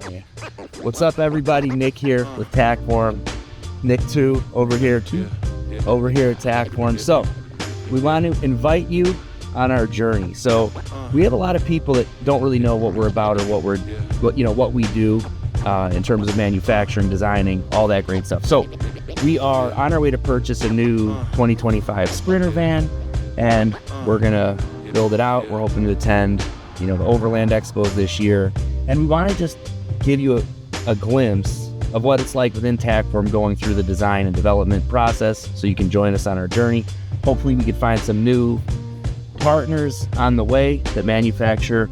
Oh, yeah. What's up, everybody? Nick here with Tackform. Nick 2 over here at Tackform. So we want to invite you on our journey. So we have a lot of people that don't really know what we're about or what we do in terms of manufacturing, designing, all that great stuff. So we are on our way to purchase a new 2025 Sprinter van, and we're gonna build it out. We're hoping to attend, the Overland Expos this year, and we want to just give you a glimpse of what it's like within Tackform going through the design and development process, so you can join us on our journey. Hopefully we can find some new partners on the way that manufacture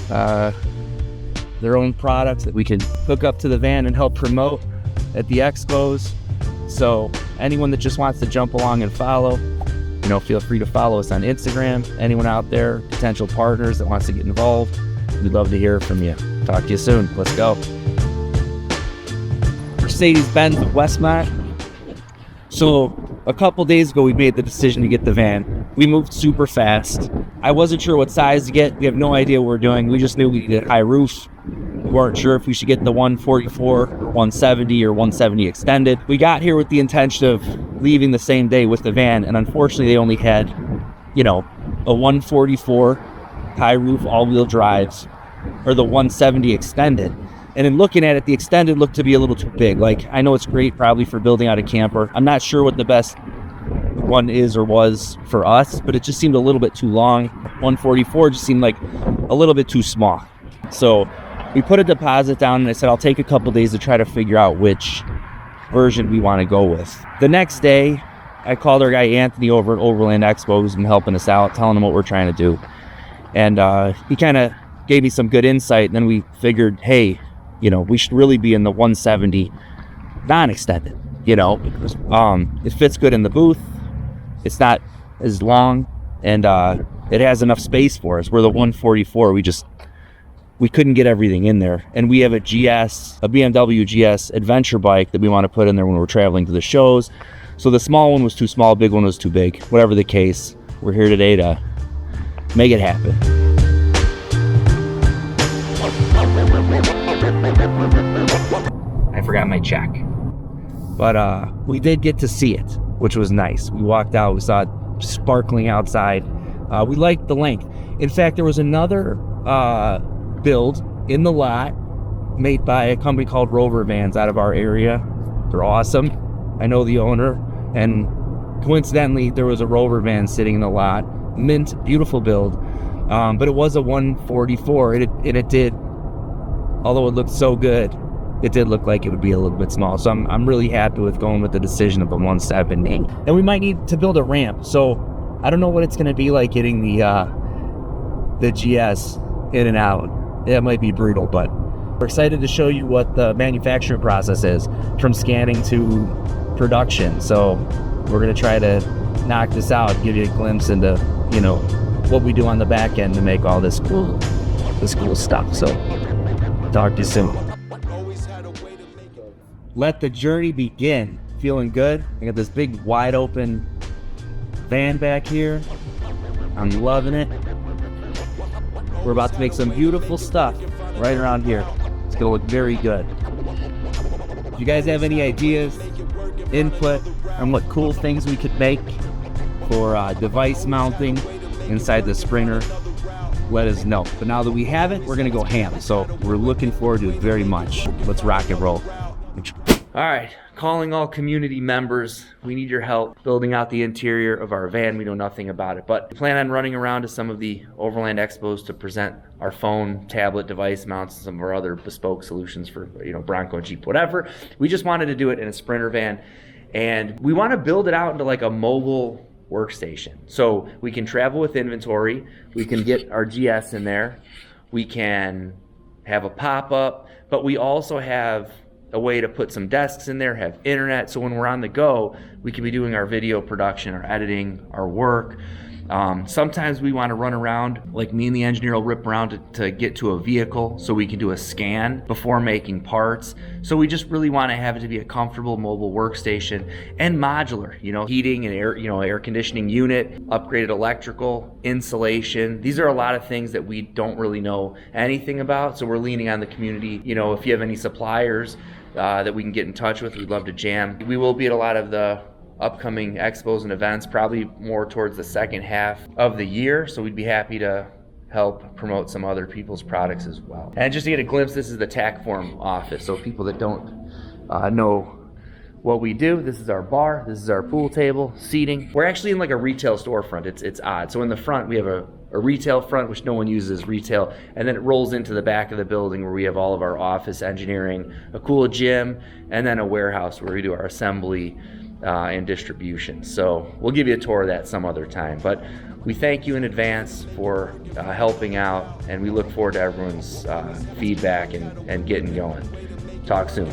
their own products that we can hook up to the van and help promote at the expos. So anyone that just wants to jump along and follow, feel free to follow us on Instagram. Anyone out there, potential partners that wants to get involved, we'd love to hear from you. Talk to you soon. Let's go. Mercedes-Benz of Westmont. So a couple days ago, we made the decision to get the van. We moved super fast. I wasn't sure what size to get. We have no idea what we're doing. We just knew we needed a high roof. We weren't sure if we should get the 144, 170, or 170 extended. We got here with the intention of leaving the same day with the van, and unfortunately they only had, a 144 high roof all-wheel drives, or the 170 extended. And in looking at it, the extended looked to be a little too big. Like, I know it's great probably for building out a camper. I'm not sure what the best one is or was for us, but it just seemed a little bit too long. 144 just seemed like a little bit too small. So we put a deposit down, and I said I'll take a couple days to try to figure out which version we want to go with. The next day, I called our guy Anthony over at Overland Expo, who's been helping us out, telling him what we're trying to do. And he kind of gave me some good insight, and then we figured, hey, we should really be in the 170 non-extended, it fits good in the booth. It's not as long, and it has enough space for us. Where the 144, we couldn't get everything in there. And we have a BMW GS adventure bike that we want to put in there when we're traveling to the shows. So the small one was too small, big one was too big. Whatever the case, we're here today to make it happen. I forgot my check. But we did get to see it, which was nice. We walked out, we saw it sparkling outside. We liked the length. In fact, there was another build in the lot made by a company called Rover Vans out of our area. They're awesome. I know the owner, and coincidentally, there was a Rover van sitting in the lot. Mint, beautiful build. But it was a 144, and it did, although it looked so good, it did look like it would be a little bit small. So I'm really happy with going with the decision of the 170. And we might need to build a ramp. So I don't know what it's going to be like getting the GS in and out. It might be brutal, but we're excited to show you what the manufacturing process is from scanning to production. So we're going to try to knock this out, give you a glimpse into, what we do on the back end to make all this cool stuff. So talk to you soon. Let the journey begin. Feeling good. I got this big wide open van back here. I'm loving it. We're about to make some beautiful stuff right around here. It's gonna look very good. If you guys have any ideas, input on what cool things we could make for device mounting inside the Sprinter, let us know. But now that we have it, we're gonna go ham. So we're looking forward to it very much. Let's rock and roll. All right, calling all community members. We need your help building out the interior of our van. We know nothing about it, but we plan on running around to some of the Overland Expos to present our phone, tablet, device mounts, and some of our other bespoke solutions for, Bronco, Jeep, whatever. We just wanted to do it in a Sprinter van, and we want to build it out into like a mobile workstation. So we can travel with inventory, we can get our GS in there, we can have a pop-up, but we also have a way to put some desks in there, have internet, so when we're on the go, we can be doing our video production, our editing, our work. Sometimes we want to run around, like me and the engineer will rip around to get to a vehicle so we can do a scan before making parts. So we just really want to have it to be a comfortable mobile workstation and modular, heating and air conditioning unit, upgraded electrical, insulation. These are a lot of things that we don't really know anything about. So we're leaning on the community. If you have any suppliers that we can get in touch with, we'd love to jam. We will be at a lot of the upcoming expos and events, probably more towards the second half of the year. So we'd be happy to help promote some other people's products as well. And just to get a glimpse, this is the Tackform office. So people that don't know what we do, this is our bar, this is our pool table, seating. We're actually in like a retail storefront. It's odd. So in the front, we have a retail front, which no one uses retail, and then it rolls into the back of the building where we have all of our office engineering, a cool gym, and then a warehouse where we do our assembly and distribution. So we'll give you a tour of that some other time. But we thank you in advance for helping out, and we look forward to everyone's feedback and getting going. Talk soon.